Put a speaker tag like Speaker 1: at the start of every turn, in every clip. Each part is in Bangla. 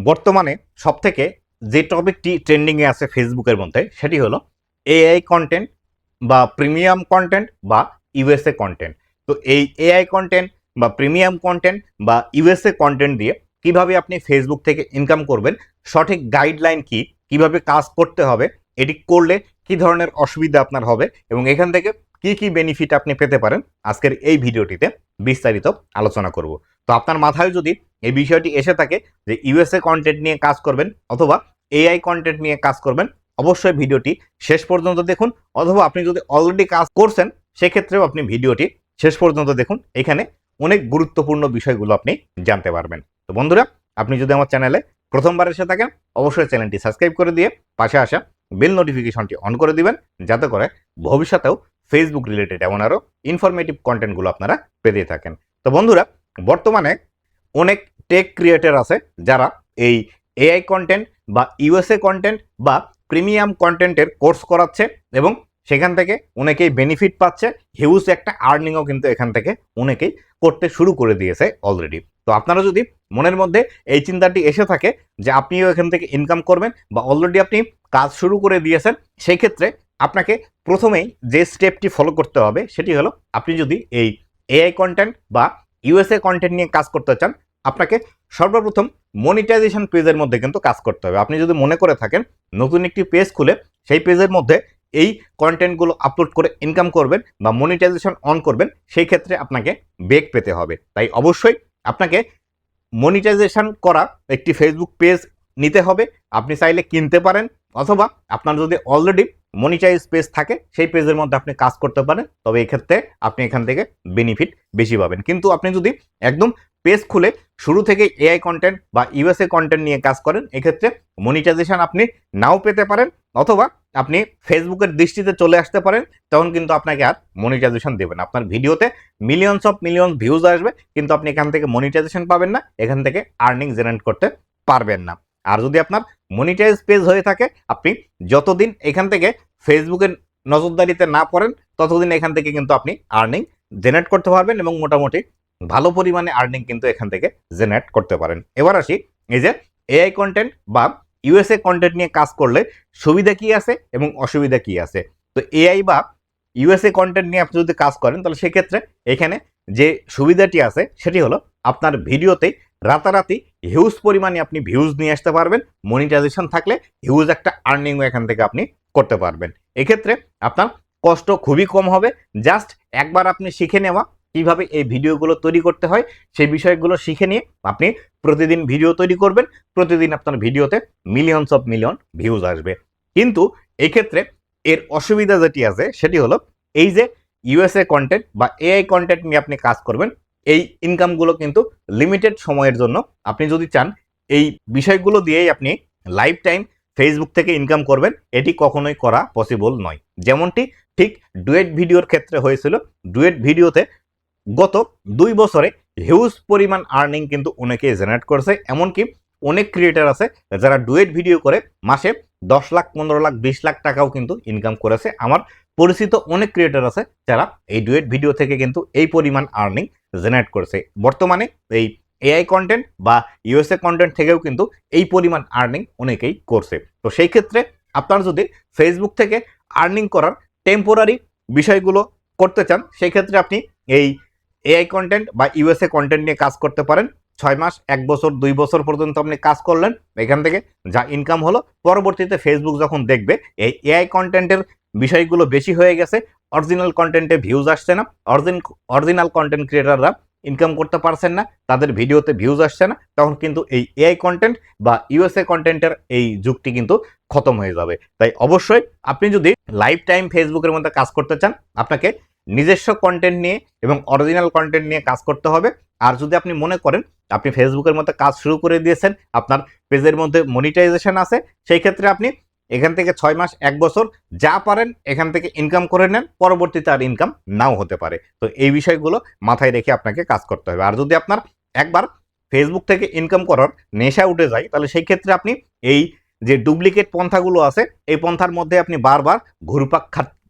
Speaker 1: বর্তমানে সবথেকে যে টপিকটি ট্রেন্ডিংয়ে আছে ফেসবুকের মধ্যে সেটি হলো এআই কন্টেন্ট বা প্রিমিয়াম কন্টেন্ট বা ইউএসএ কন্টেন্ট। তো এই এআই কন্টেন্ট বা প্রিমিয়াম কন্টেন্ট বা ইউএসএ কন্টেন্ট দিয়ে কিভাবে আপনি ফেসবুক থেকে ইনকাম করবেন, সঠিক গাইডলাইন কি, কিভাবে কাজ করতে হবে, এটি করলে কি ধরনের অসুবিধা আপনার হবে এবং এখান থেকে কি কি বেনিফিট আপনি পেতে পারেন, আজকের এই ভিডিওটিতে বিস্তারিত আলোচনা করব। তো আপনার মাথায় যদি এই বিষয়টি এসে থাকে যে ইউএসএ কন্টেন্ট নিয়ে কাজ করবেন অথবা এআই কন্টেন্ট নিয়ে কাজ করবেন, অবশ্যই ভিডিওটি শেষ পর্যন্ত দেখুন। অথবা আপনি যদি অলরেডি কাজ করছেন সেক্ষেত্রেও আপনি ভিডিওটি শেষ পর্যন্ত দেখুন, এখানে অনেক গুরুত্বপূর্ণ বিষয়গুলো আপনি জানতে পারবেন। তো বন্ধুরা, আপনি যদি আমার চ্যানেলে প্রথমবার এসে থাকেন অবশ্যই চ্যানেলটি সাবস্ক্রাইব করে দিয়ে পাশে আসা বেল নোটিফিকেশনটি অন করে দিবেন, যাতে করে ভবিষ্যতেও ফেসবুক রিলেটেড এমন আরও ইনফরমেটিভ কন্টেন্টগুলো আপনারা পেতে থাকেন। তো বন্ধুরা, বর্তমানে অনেক টেক ক্রিয়েটর আছে যারা এই এআই কন্টেন্ট বা ইউএসএ কন্টেন্ট বা প্রিমিয়াম কন্টেন্টের কোর্স করাচ্ছে এবং সেখান থেকে অনেকেই বেনিফিট পাচ্ছে, হিউজ একটা আর্নিংও কিন্তু এখান থেকে অনেকেই করতে শুরু করে দিয়েছে অলরেডি। তো আপনারা যদি মনের মধ্যে এই চিন্তাটি এসে থাকে যে আপনিও এখান থেকে ইনকাম করবেন বা অলরেডি আপনি কাজ শুরু করে দিয়েছেন, সেই ক্ষেত্রে আপনাকে প্রথমেই যে স্টেপটি ফলো করতে হবে সেটি হলো, আপনি যদি এই এআই কন্টেন্ট বা ইউএসএ কন্টেন্ট নিয়ে কাজ করতে চান, আপনাকে সর্বপ্রথম মনিটাইজেশন পেজের মধ্যে কিন্তু কাজ করতে হবে। আপনি যদি মনে করে থাকেন নতুন একটি পেজ খুলে সেই পেজের মধ্যে এই কন্টেন্টগুলো আপলোড করে ইনকাম করবেন বা মনিটাইজেশন অন করবেন, সেই ক্ষেত্রে আপনাকে বেগ পেতে হবে। তাই অবশ্যই আপনাকে মনিটাইজেশন করা একটি ফেসবুক পেজ নিতে হবে। আপনি চাইলে কিনতে পারেন অথবা আপনার যদি অলরেডি মনিটাইজ পেজ থাকে সেই পেজের মধ্যে আপনি কাজ করতে পারেন, তবে এক্ষেত্রে আপনি এখান থেকে বেনিফিট বেশি পাবেন। কিন্তু আপনি যদি একদম পেজ খুলে শুরু থেকে এআই কন্টেন্ট বা ইউএসএ কন্টেন্ট নিয়ে কাজ করেন, এক্ষেত্রে মনিটাইজেশন আপনি নাও পেতে পারেন অথবা আপনি ফেসবুকের দৃষ্টিতে চলে আসতে পারেন, তখন কিন্তু আপনাকে আর মনিটাইজেশন দেবেন। আপনার ভিডিওতে মিলিয়নস অফ মিলিয়ন ভিউজ আসবে, কিন্তু আপনি এখান থেকে মনিটাইজেশন পাবেন না, এখান থেকে আর্নিং জেনারেট করতে পারবেন না। আর যদি আপনার মনিটাইজ পেজ হয়ে থাকে, আপনি যতদিন এখান থেকে ফেসবুকের নজরদারিতে না পড়েন ততদিন এখান থেকে কিন্তু আপনি আর্নিং জেনারেট করতে পারবেন এবং মোটামুটি ভালো পরিমাণে আর্নিং কিন্তু এখান থেকে জেনারেট করতে পারেন। এবার আসি, এই যে এআই কন্টেন্ট বা ইউএসএ কন্টেন্ট নিয়ে কাজ করলে সুবিধা কি আছে এবং অসুবিধা কি আছে। তো এআই বা ইউএসএ কন্টেন্ট নিয়ে আপনি যদি কাজ করেন, তাহলে সেক্ষেত্রে এখানে যে সুবিধাটি আছে সেটি হলো, আপনার ভিডিওতেই রাতারাতি হিউজ পরিমাণে আপনি ভিউজ নিয়ে আসতে পারবেন। মনিটাইজেশন থাকলে হিউজ একটা আর্নিংও এখান থেকে আপনি করতে পারবেন। এক্ষেত্রে আপনার কষ্ট খুবই কম হবে। জাস্ট একবার আপনি শিখে নেওয়া কিভাবে এই ভিডিওগুলো তৈরি করতে হয়, সেই বিষয়গুলো শিখে নিয়ে আপনি প্রতিদিন ভিডিও তৈরি করবেন, প্রতিদিন আপনার ভিডিওতে মিলিয়নস অফ মিলিয়ন ভিউজ আসবে। কিন্তু এক্ষেত্রে এর অসুবিধা যেটি আছে সেটি হলো, এই যে ইউএসএ কন্টেন্ট বা এআই কন্টেন্ট নিয়ে আপনি কাজ করবেন, এই ইনকামগুলো কিন্তু লিমিটেড সময়ের জন্য। আপনি যদি চান এই বিষয়গুলো দিয়েই আপনি লাইফ টাইম ফেসবুক থেকে ইনকাম করবেন, এটি কখনোই করা পসিবল নয়। যেমনটি ঠিক ডুয়েট ভিডিওর ক্ষেত্রে হয়েছিল। ডুয়েট ভিডিওতে গত 2 বছরে হিউজ পরিমাণ আর্নিং কিন্তু অনেকেই জেনারেট করছে। এমনকি অনেক ক্রিয়েটার আছে যারা ডুয়েট ভিডিও করে মাসে 10 লাখ, 15 লাখ, 20 লাখ টাকাও কিন্তু ইনকাম করেছে। আমার পরিচিত অনেক ক্রিয়েটার আছে যারা এই ডুয়েট ভিডিও থেকে কিন্তু এই পরিমাণ আর্নিং জেনারেট করেছে। বর্তমানে এই এআই কন্টেন্ট বা ইউএসএ কন্টেন্ট থেকেও কিন্তু এই পরিমাণ আর্নিং অনেকেই করছে। তো সেই ক্ষেত্রে আপনার যদি ফেসবুক থেকে আর্নিং করার টেম্পোরারি বিষয়গুলো করতে চান, সেই ক্ষেত্রে আপনি এই এআই কন্টেন্ট বা ইউএসএ কন্টেন্ট নিয়ে কাজ করতে পারেন। 6 মাস, 1 বছর, 2 বছর পর্যন্ত আপনি কাজ করলেন, এখান থেকে যা ইনকাম হলো, পরবর্তীতে ফেসবুক যখন দেখবে এই এআই কন্টেন্টের বিষয়গুলো বেশি হয়ে গেছে, অরিজিনাল কন্টেন্টে ভিউজ আসছে না, অরিজিনাল কন্টেন্ট ক্রিয়েটাররা ইনকাম করতে পারছেন না, তাদের ভিডিওতে ভিউজ আসছে না, তখন কিন্তু এই এআই কন্টেন্ট বা ইউএসএ কন্টেন্টের এই যুগটি কিন্তু খতম হয়ে যাবে। তাই অবশ্যই আপনি যদি লাইফ টাইম ফেসবুকের মধ্যে কাজ করতে চান, আপনাকে নিজস্ব কন্টেন্ট নিয়ে এবং অরিজিনাল কন্টেন্ট নিয়ে কাজ করতে হবে। আর যদি আপনি মনে করেন আপনি ফেসবুকের মধ্যে কাজ শুরু করে দিয়েছেন, আপনার পেজের মধ্যে মনিটাইজেশন আছে, সেই ক্ষেত্রে আপনি এখান থেকে 6 মাস, 1 বছর যা পারেন এখান থেকে ইনকাম করে নেন, পরবর্তীতে আর ইনকাম নাও হতে পারে। তো এই বিষয়গুলো মাথায় রেখে আপনাকে কাজ করতে হবে। আর যদি আপনার একবার ফেসবুক থেকে ইনকাম করার নেশা উঠে যায়, তাহলে সেই ক্ষেত্রে আপনি এই যে ডুপ্লিকেট পন্থাগুলো আছে, এই পন্থার মধ্যে আপনি বারবার ঘুরপাক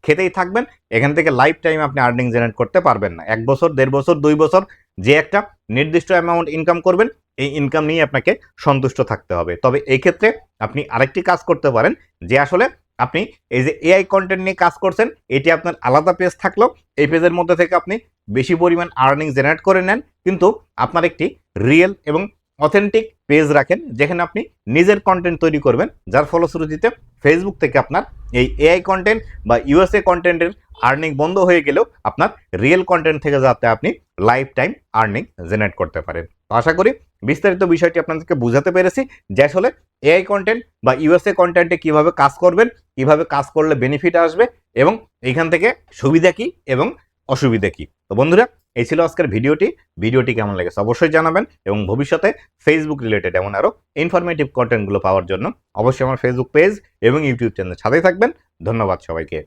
Speaker 1: খেতেই থাকবেন। এখান থেকে লাইফ টাইম আপনি আর্নিং জেনারেট করতে পারবেন না। 1 বছর, 1.5 বছর, 2 বছর যে একটা নির্দিষ্ট অ্যামাউন্ট ইনকাম করবেন, এই ইনকাম নিয়ে আপনাকে সন্তুষ্ট থাকতে হবে। তবে এই ক্ষেত্রে আপনি আরেকটি কাজ করতে পারেন, যে আসলে আপনি এই যে এআই কন্টেন্ট নিয়ে কাজ করছেন, এটি আপনার আলাদা পেজ থাকলো, এই পেজের মধ্যে থেকে আপনি বেশি পরিমাণ আর্নিং জেনারেট করে নেন, কিন্তু আপনার একটি রিয়েল এবং অথেন্টিক পেজ রাখেন, যেখানে আপনি নিজের কন্টেন্ট তৈরি করবেন, যার ফলশ্রুতিতে ফেসবুক থেকে আপনার এই এআই কন্টেন্ট বা ইউএসএ কন্টেন্টের আর্নিং বন্ধ হয়ে গেলেও আপনার রিয়েল কন্টেন্ট থেকে যাতে আপনি লাইফ টাইম আর্নিং জেনারেট করতে পারেন। তো আশা করি বিস্তারিত বিষয়টি আপনাদেরকে বোঝাতে পেরেছি, যে আসলে এআই কন্টেন্ট বা ইউএসএ কন্টেন্টে কিভাবে কাজ করবেন, কিভাবে কাজ করলে বেনিফিট আসবে এবং এখান থেকে সুবিধা কি এবং অসুবিধা কি। তো বন্ধুরা, এই ছিল আজকের ভিডিওটি কেমন লেগেছে অবশ্যই জানাবেন, এবং ভবিষ্যতে ফেসবুক রিলেটেড এমন আরও ইনফরমেটিভ কন্টেন্টগুলো পাওয়ার জন্য অবশ্যই আমার ফেসবুক পেজ এবং ইউটিউব চ্যানেল সাথেই থাকবেন। ধন্যবাদ সবাইকে।